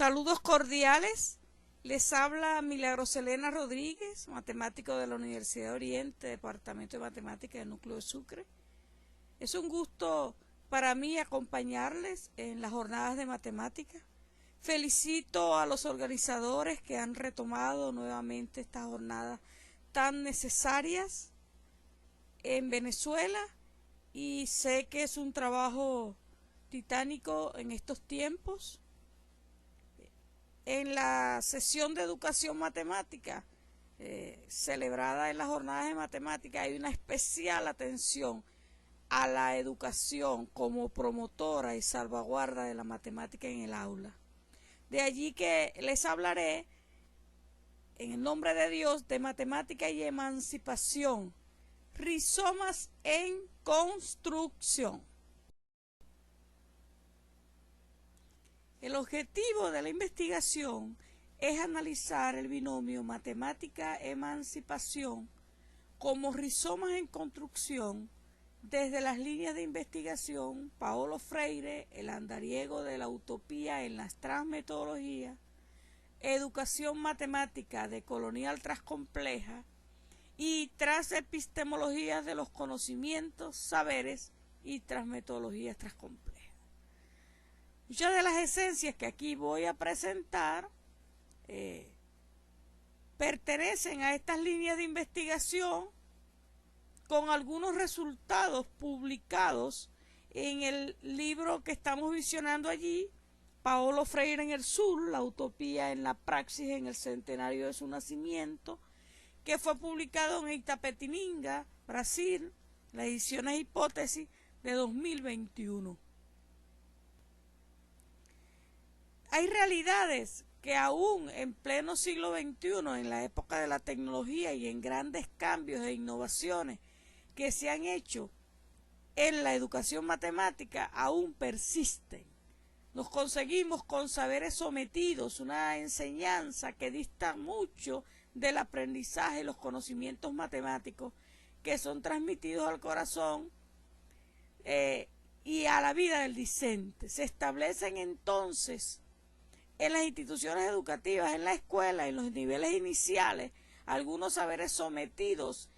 Saludos cordiales, les habla Milagros Elena Rodríguez, matemático de la Universidad de Oriente, Departamento de Matemáticas del Núcleo de Sucre. Es un gusto para mí acompañarles en las jornadas de matemáticas. Felicito a los organizadores que han retomado nuevamente estas jornadas tan necesarias en Venezuela y sé que es un trabajo titánico en estos tiempos. En la sesión de educación matemática celebrada en las jornadas de matemática hay una especial atención a la educación como promotora y salvaguarda de la matemática en el aula. De allí que les hablaré en el nombre de Dios de matemática y emancipación, rizomas en construcción. El objetivo de la investigación es analizar el binomio matemática-emancipación como rizomas en construcción desde las líneas de investigación Paulo Freire, el andariego de la utopía en las transmetodologías, educación matemática decolonial transcompleja y transepistemologías de los conocimientos, saberes y transmetodologías transcomplejas. Muchas de las esencias que aquí voy a presentar pertenecen a estas líneas de investigación con algunos resultados publicados en el libro que estamos visionando allí, Paulo Freire en el Sur, la utopía en la praxis en el centenario de su nacimiento, que fue publicado en Itapetininga, Brasil, las ediciones Hipótesis de 2021. Hay realidades que aún en pleno siglo XXI, en la época de la tecnología y en grandes cambios e innovaciones que se han hecho en la educación matemática, aún persisten. Nos conseguimos con saberes sometidos, una enseñanza que dista mucho del aprendizaje y los conocimientos matemáticos que son transmitidos al corazón y a la vida del discente. Se establecen entonces en las instituciones educativas, en la escuela, en los niveles iniciales, algunos saberes sometidos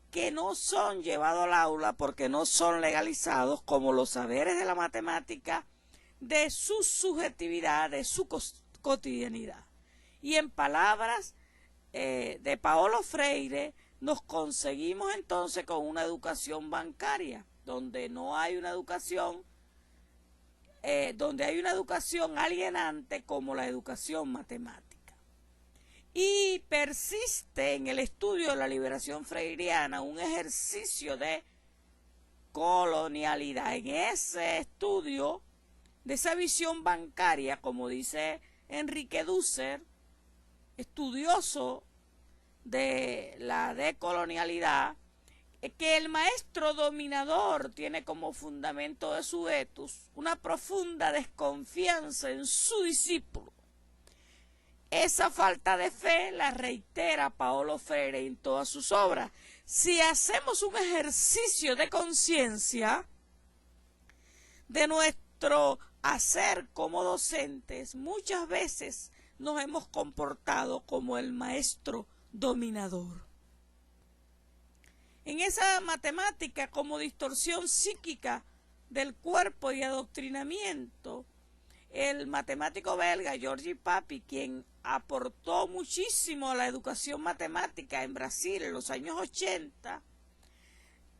que no son llevados al aula porque no son legalizados, como los saberes de la matemática, de su subjetividad, de su cotidianidad. Y en palabras de Paulo Freire, nos conseguimos entonces con una educación bancaria, donde no hay una educación donde hay una educación alienante como la educación matemática. Y persiste en el estudio de la liberación freiriana un ejercicio de colonialidad. En ese estudio de esa visión bancaria, como dice Enrique Dussel, estudioso de la decolonialidad, que el maestro dominador tiene como fundamento de su etos una profunda desconfianza en su discípulo. Esa falta de fe la reitera Paulo Freire en todas sus obras. Si hacemos un ejercicio de conciencia de nuestro hacer como docentes, muchas veces nos hemos comportado como el maestro dominador. En esa matemática como distorsión psíquica del cuerpo y adoctrinamiento, el matemático belga Georges Papy, quien aportó muchísimo a la educación matemática en Brasil en los años 80,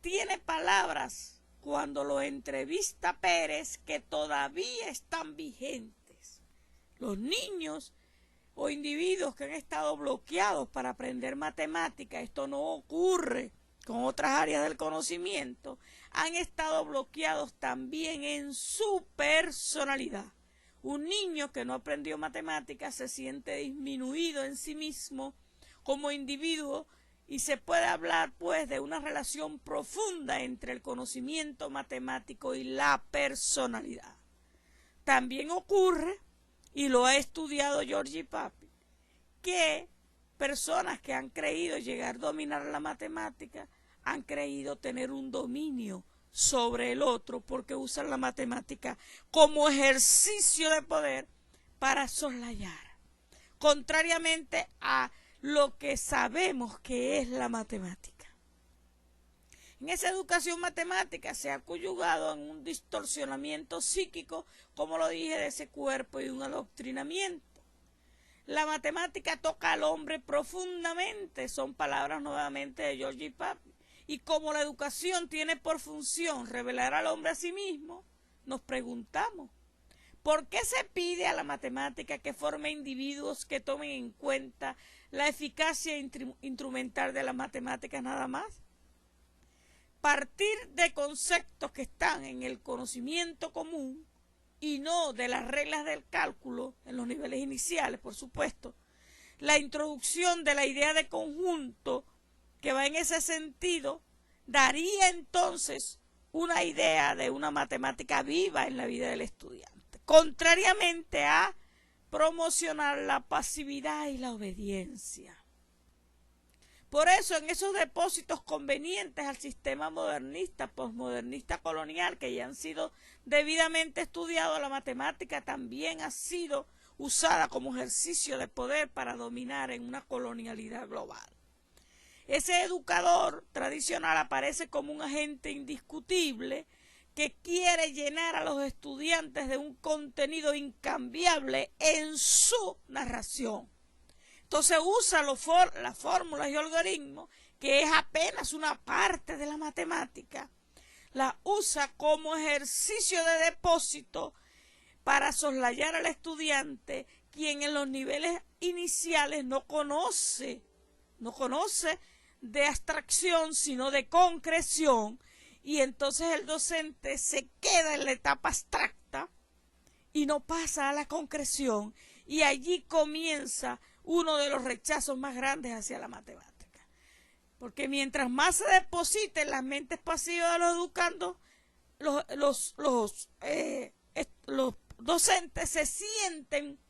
tiene palabras cuando lo entrevista Pérez que todavía están vigentes. Los niños o individuos que han estado bloqueados para aprender matemática, esto no ocurre con otras áreas del conocimiento, han estado bloqueados también en su personalidad. Un niño que no aprendió matemáticas se siente disminuido en sí mismo como individuo y se puede hablar pues de una relación profunda entre el conocimiento matemático y la personalidad. También ocurre, y lo ha estudiado Georges Papy, que personas que han creído llegar a dominar la matemática han creído tener un dominio sobre el otro porque usan la matemática como ejercicio de poder para soslayar, contrariamente a lo que sabemos que es la matemática. En esa educación matemática se ha conyugado en un distorsionamiento psíquico, como lo dije, de ese cuerpo y un adoctrinamiento. La matemática toca al hombre profundamente, son palabras nuevamente de Georgie Papin. Y como la educación tiene por función revelar al hombre a sí mismo, nos preguntamos, ¿por qué se pide a la matemática que forme individuos que tomen en cuenta la eficacia instrumental de las matemáticas nada más? Partir de conceptos que están en el conocimiento común y no de las reglas del cálculo en los niveles iniciales, por supuesto. La introducción de la idea de conjunto que va en ese sentido daría entonces una idea de una matemática viva en la vida del estudiante, contrariamente a promocionar la pasividad y la obediencia. Por eso, en esos depósitos convenientes al sistema modernista, posmodernista, colonial, que ya han sido debidamente estudiados, la matemática también ha sido usada como ejercicio de poder para dominar en una colonialidad global. Ese educador tradicional aparece como un agente indiscutible que quiere llenar a los estudiantes de un contenido incambiable en su narración. Entonces usa las fórmulas y algoritmos, que es apenas una parte de la matemática, la usa como ejercicio de depósito para soslayar al estudiante, quien en los niveles iniciales no conoce de abstracción, sino de concreción, y entonces el docente se queda en la etapa abstracta y no pasa a la concreción, y allí comienza uno de los rechazos más grandes hacia la matemática. Porque mientras más se deposite en las mentes pasivas de los educandos, los docentes se sienten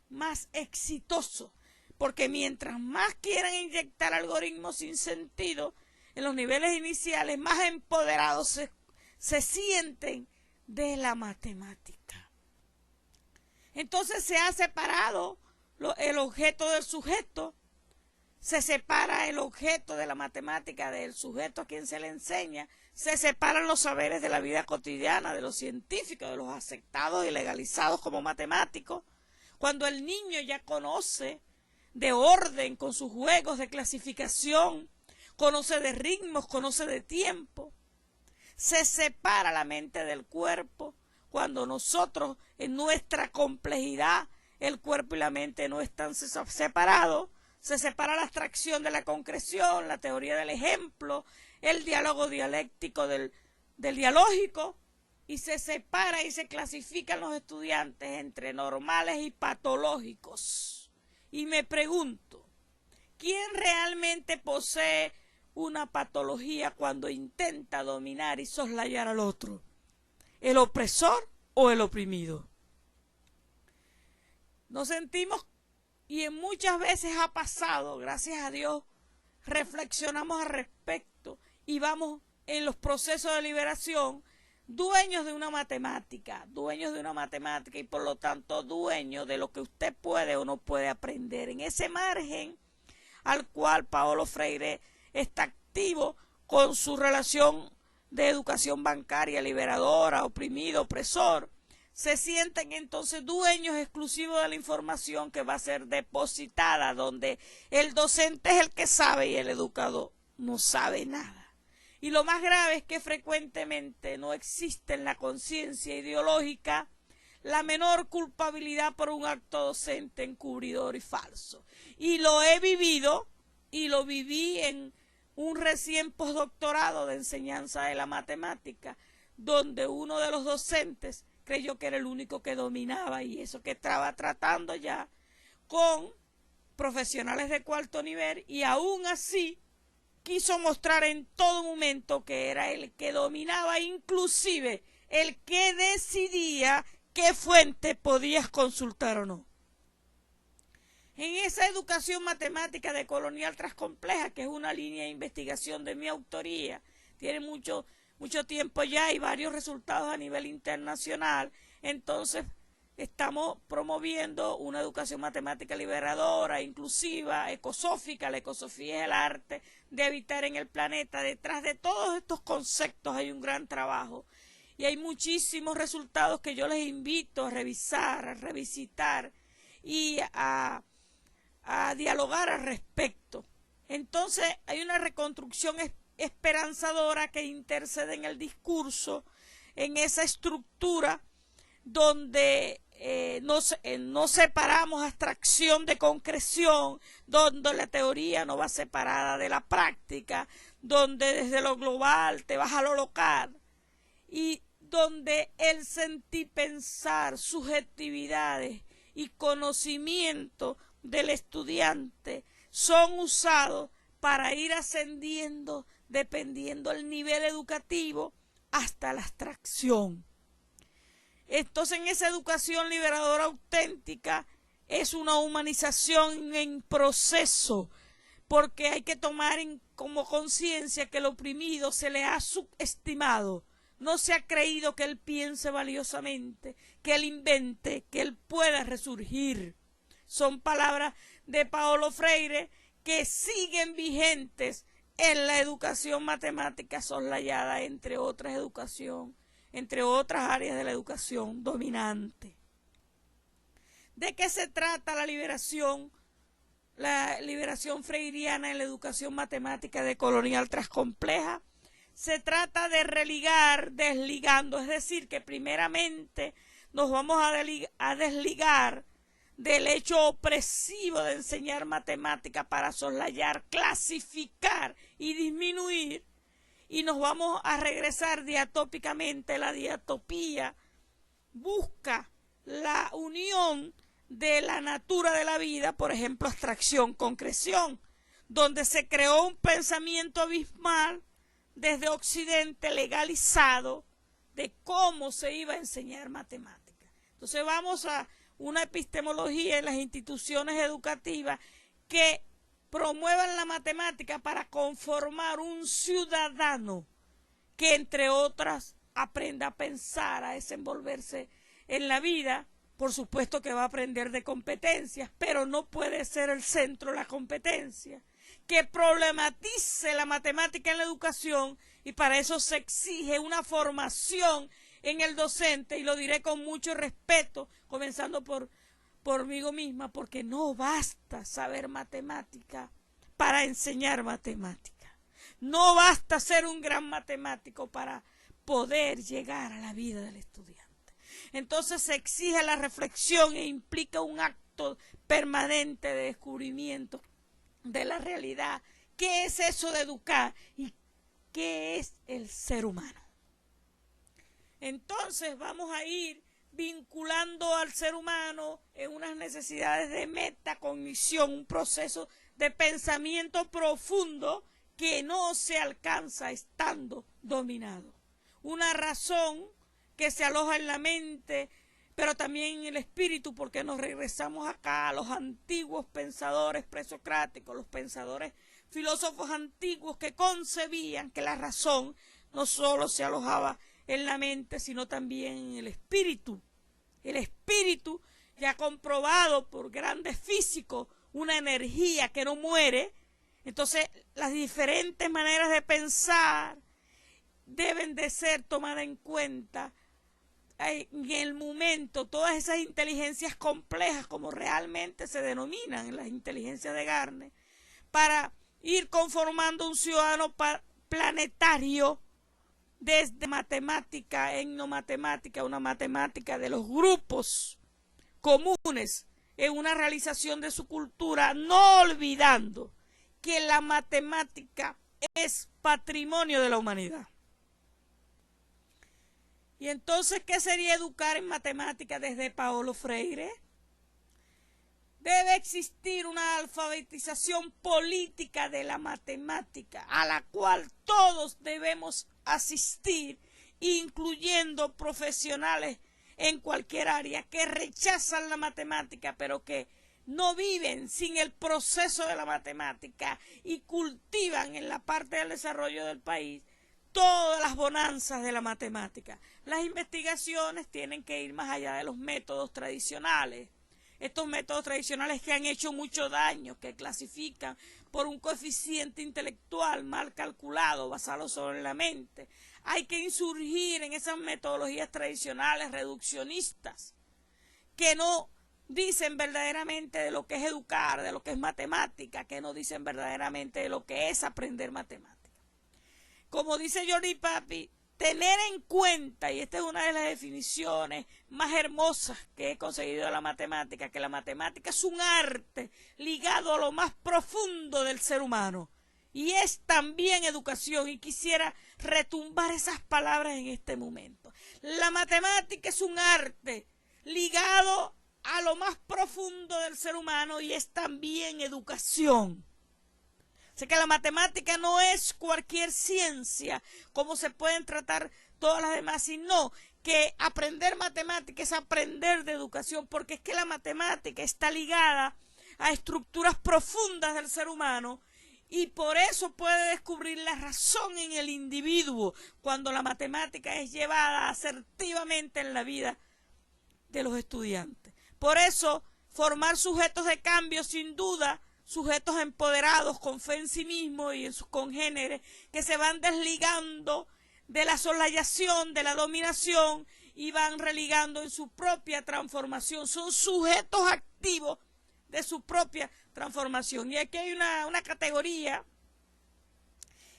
más exitosos. Porque mientras más quieran inyectar algoritmos sin sentido en los niveles iniciales, más empoderados se sienten de la matemática. Entonces se ha separado el objeto del sujeto, se separa el objeto de la matemática del sujeto a quien se le enseña, se separan los saberes de la vida cotidiana, de los científicos, de los aceptados y legalizados como matemáticos. Cuando el niño ya conoce de orden con sus juegos de clasificación, conoce de ritmos, conoce de tiempo, se separa la mente del cuerpo. Cuando nosotros en nuestra complejidad el cuerpo y la mente no están separados, se separa la abstracción de la concreción, la teoría del ejemplo, el diálogo dialéctico del dialógico, y se separa y se clasifican los estudiantes entre normales y patológicos. Y me pregunto, ¿quién realmente posee una patología cuando intenta dominar y soslayar al otro? ¿El opresor o el oprimido? Nos sentimos, y en muchas veces ha pasado, gracias a Dios, reflexionamos al respecto y vamos en los procesos de liberación, dueños de una matemática y por lo tanto dueños de lo que usted puede o no puede aprender. En ese margen al cual Paulo Freire está activo con su relación de educación bancaria liberadora, oprimido, opresor, se sienten entonces dueños exclusivos de la información que va a ser depositada, donde el docente es el que sabe y el educador no sabe nada. Y lo más grave es que frecuentemente no existe en la conciencia ideológica la menor culpabilidad por un acto docente encubridor y falso. Y lo he vivido y lo viví en un recién postdoctorado de enseñanza de la matemática, donde uno de los docentes creyó que era el único que dominaba, y eso que estaba tratando ya con profesionales de cuarto nivel, y aún así quiso mostrar en todo momento que era el que dominaba, inclusive el que decidía qué fuente podías consultar o no. En esa educación matemática de colonial transcompleja, que es una línea de investigación de mi autoría, tiene mucho tiempo ya y varios resultados a nivel internacional, entonces estamos promoviendo una educación matemática liberadora, inclusiva, ecosófica. La ecosofía es el arte de habitar en el planeta. Detrás de todos estos conceptos hay un gran trabajo y hay muchísimos resultados que yo les invito a revisar, a revisitar y a dialogar al respecto. Entonces hay una reconstrucción esperanzadora que intercede en el discurso, en esa estructura donde no separamos abstracción de concreción, donde la teoría no va separada de la práctica, donde desde lo global te vas a lo local y donde el sentir, pensar, subjetividades y conocimiento del estudiante son usados para ir ascendiendo dependiendo del nivel educativo hasta la abstracción. Entonces, en esa educación liberadora auténtica es una humanización en proceso, porque hay que tomar como conciencia que el oprimido se le ha subestimado. No se ha creído que él piense valiosamente, que él invente, que él pueda resurgir. Son palabras de Paulo Freire que siguen vigentes en la educación matemática soslayada, entre otras áreas de la educación dominante. ¿De qué se trata la liberación freiriana en la educación matemática de colonial transcompleja? Se trata de religar desligando, es decir, que primeramente nos vamos a desligar del hecho opresivo de enseñar matemática para soslayar, clasificar y disminuir, y nos vamos a regresar diatópicamente. La diatopía busca la unión de la natura de la vida, por ejemplo, abstracción, concreción, donde se creó un pensamiento abismal desde Occidente legalizado de cómo se iba a enseñar matemática. Entonces vamos a una epistemología en las instituciones educativas que promuevan la matemática para conformar un ciudadano que, entre otras, aprenda a pensar, a desenvolverse en la vida. Por supuesto que va a aprender de competencias, pero no puede ser el centro la competencia. Que problematice la matemática en la educación, y para eso se exige una formación en el docente, y lo diré con mucho respeto, comenzando por mí misma, porque no basta saber matemática para enseñar matemática. No basta ser un gran matemático para poder llegar a la vida del estudiante. Entonces se exige la reflexión e implica un acto permanente de descubrimiento de la realidad. ¿Qué es eso de educar? ¿Y qué es el ser humano? Entonces vamos a ir vinculando al ser humano en unas necesidades de metacognición, un proceso de pensamiento profundo que no se alcanza estando dominado. Una razón que se aloja en la mente, pero también en el espíritu, porque nos regresamos acá a los antiguos pensadores presocráticos, los pensadores filósofos antiguos que concebían que la razón no solo se alojaba en la mente, sino también en el espíritu. El espíritu, ya comprobado por grandes físicos, una energía que no muere. Entonces, las diferentes maneras de pensar deben de ser tomadas en cuenta en el momento. Todas esas inteligencias complejas, como realmente se denominan las inteligencias de Gardner, para ir conformando un ciudadano planetario, desde matemática, etnomatemática, una matemática de los grupos comunes en una realización de su cultura, no olvidando que la matemática es patrimonio de la humanidad. Y entonces, ¿qué sería educar en matemática desde Paulo Freire? Debe existir una alfabetización política de la matemática, a la cual todos debemos asistir, incluyendo profesionales en cualquier área que rechazan la matemática, pero que no viven sin el proceso de la matemática y cultivan en la parte del desarrollo del país todas las bonanzas de la matemática. Las investigaciones tienen que ir más allá de los métodos tradicionales. Estos métodos tradicionales que han hecho mucho daño, que clasifican por un coeficiente intelectual mal calculado, basado sobre la mente. Hay que insurgir en esas metodologías tradicionales reduccionistas, que no dicen verdaderamente de lo que es educar, de lo que es matemática, que no dicen verdaderamente de lo que es aprender matemática. Como dice George Papi, tener en cuenta, y esta es una de las definiciones más hermosas que he conseguido de la matemática, que la matemática es un arte ligado a lo más profundo del ser humano. Y es también educación, y quisiera retumbar esas palabras en este momento. La matemática es un arte ligado a lo más profundo del ser humano y es también educación. Sé que la matemática no es cualquier ciencia, como se pueden tratar todas las demás, sino que aprender matemática es aprender de educación, porque es que la matemática está ligada a estructuras profundas del ser humano y por eso puede descubrir la razón en el individuo cuando la matemática es llevada asertivamente en la vida de los estudiantes. Por eso, formar sujetos de cambio, sin duda, sujetos empoderados con fe en sí mismos y en sus congéneres, que se van desligando de la soslayación, de la dominación y van religando en su propia transformación. Son sujetos activos de su propia transformación. Y aquí hay una categoría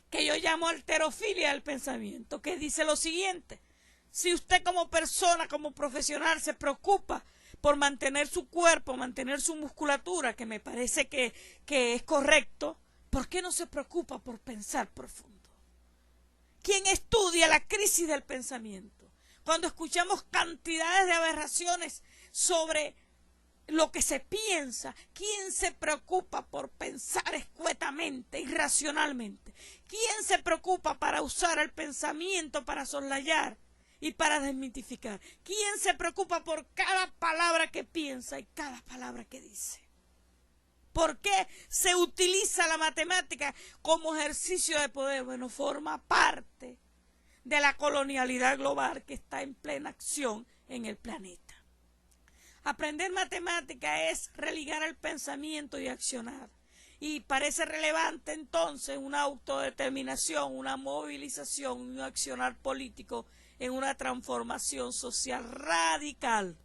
que yo llamo alterofilia del pensamiento, que dice lo siguiente: si usted como persona, como profesional, se preocupa por mantener su cuerpo, mantener su musculatura, que me parece que es correcto, ¿por qué no se preocupa por pensar profundo? ¿Quién estudia la crisis del pensamiento? Cuando escuchamos cantidades de aberraciones sobre lo que se piensa, ¿quién se preocupa por pensar escuetamente, irracionalmente? ¿Quién se preocupa para usar el pensamiento para soslayar y para desmitificar? ¿Quién se preocupa por cada palabra que piensa y cada palabra que dice? ¿Por qué se utiliza la matemática como ejercicio de poder? Bueno, forma parte de la colonialidad global que está en plena acción en el planeta. Aprender matemática es religar el pensamiento y accionar. Y parece relevante entonces una autodeterminación, una movilización, un accionar político en una transformación social radical.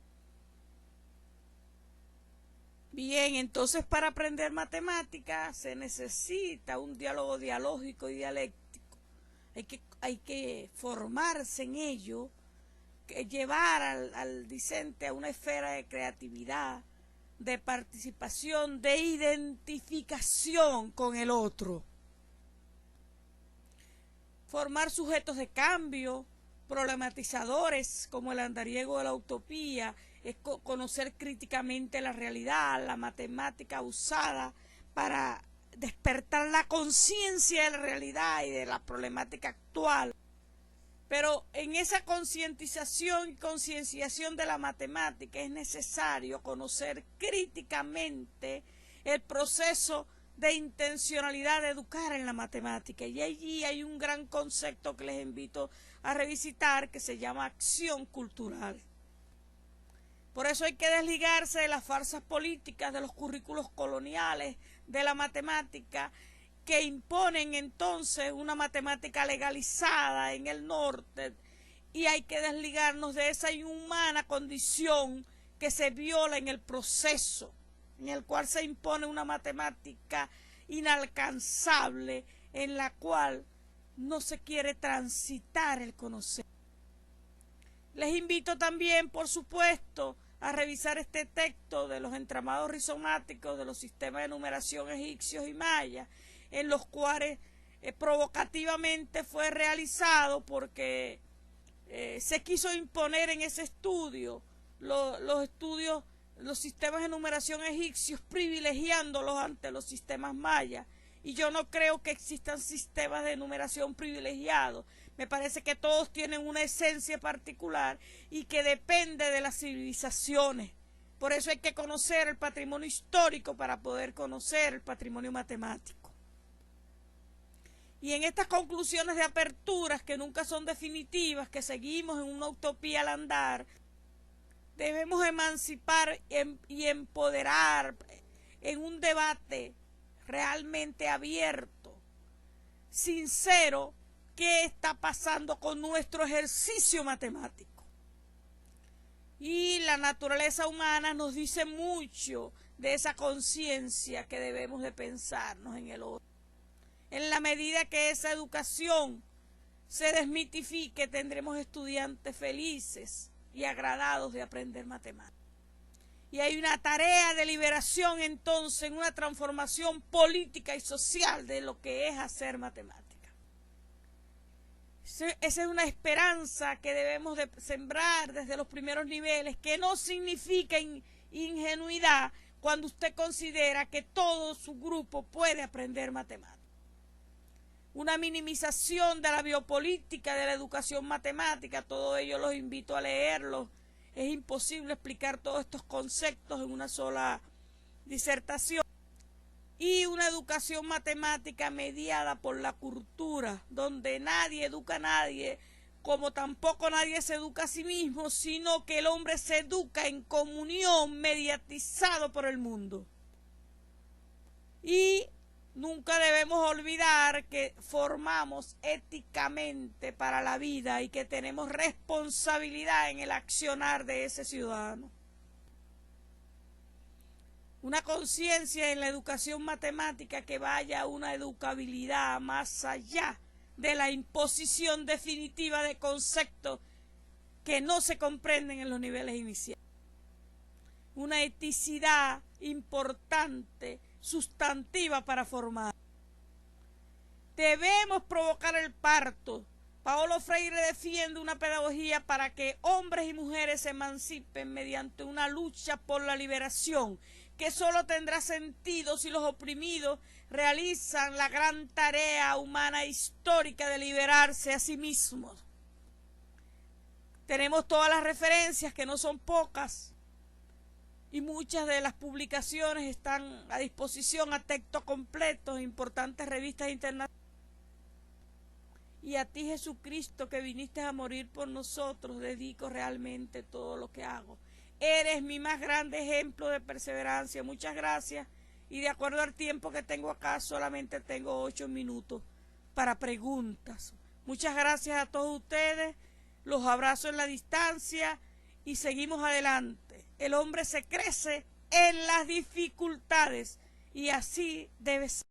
Bien, entonces para aprender matemáticas se necesita un diálogo dialógico y dialéctico. Hay que formarse en ello, llevar al discente a una esfera de creatividad, de participación, de identificación con el otro. Formar sujetos de cambio, problematizadores como el andariego de la utopía, es conocer críticamente la realidad, la matemática usada para despertar la conciencia de la realidad y de la problemática actual. Pero en esa concientización y concienciación de la matemática es necesario conocer críticamente el proceso de intencionalidad de educar en la matemática. Y allí hay un gran concepto que les invito a revisitar que se llama acción cultural. Por eso hay que desligarse de las farsas políticas, de los currículos coloniales, de la matemática, que imponen entonces una matemática legalizada en el norte, y hay que desligarnos de esa inhumana condición que se viola en el proceso, en el cual se impone una matemática inalcanzable, en la cual no se quiere transitar el conocer. Les invito también, por supuesto, a revisar este texto de los entramados rizomáticos de los sistemas de numeración egipcios y mayas, en los cuales provocativamente fue realizado porque se quiso imponer en ese estudio los sistemas de numeración egipcios, privilegiándolos ante los sistemas mayas. Y yo no creo que existan sistemas de numeración privilegiados. Me parece que todos tienen una esencia particular y que depende de las civilizaciones. Por eso hay que conocer el patrimonio histórico para poder conocer el patrimonio matemático. Y en estas conclusiones de aperturas que nunca son definitivas, que seguimos en una utopía al andar, debemos emancipar y empoderar en un debate realmente abierto, sincero, qué está pasando con nuestro ejercicio matemático. Y la naturaleza humana nos dice mucho de esa conciencia que debemos de pensarnos en el otro. En la medida que esa educación se desmitifique, tendremos estudiantes felices y agradados de aprender matemáticas. Y hay una tarea de liberación entonces, en una transformación política y social de lo que es hacer matemáticas. Esa es una esperanza que debemos de sembrar desde los primeros niveles, que no significa ingenuidad cuando usted considera que todo su grupo puede aprender matemáticas. Una minimización de la biopolítica de la educación matemática, todo ello los invito a leerlo. Es imposible explicar todos estos conceptos en una sola disertación. Y una educación matemática mediada por la cultura, donde nadie educa a nadie, como tampoco nadie se educa a sí mismo, sino que el hombre se educa en comunión, mediatizado por el mundo. Y nunca debemos olvidar que formamos éticamente para la vida y que tenemos responsabilidad en el accionar de ese ciudadano. Una conciencia en la educación matemática que vaya a una educabilidad más allá de la imposición definitiva de conceptos que no se comprenden en los niveles iniciales. Una eticidad importante, sustantiva para formar. Debemos provocar el parto. Paulo Freire defiende una pedagogía para que hombres y mujeres se emancipen mediante una lucha por la liberación, que solo tendrá sentido si los oprimidos realizan la gran tarea humana histórica de liberarse a sí mismos. Tenemos todas las referencias, que no son pocas, y muchas de las publicaciones están a disposición a texto completo en importantes revistas internacionales. Y a ti, Jesucristo, que viniste a morir por nosotros, dedico realmente todo lo que hago. Eres mi más grande ejemplo de perseverancia. Muchas gracias. Y de acuerdo al tiempo que tengo acá, solamente tengo 8 minutos para preguntas. Muchas gracias a todos ustedes. Los abrazo en la distancia y seguimos adelante. El hombre se crece en las dificultades y así debe ser.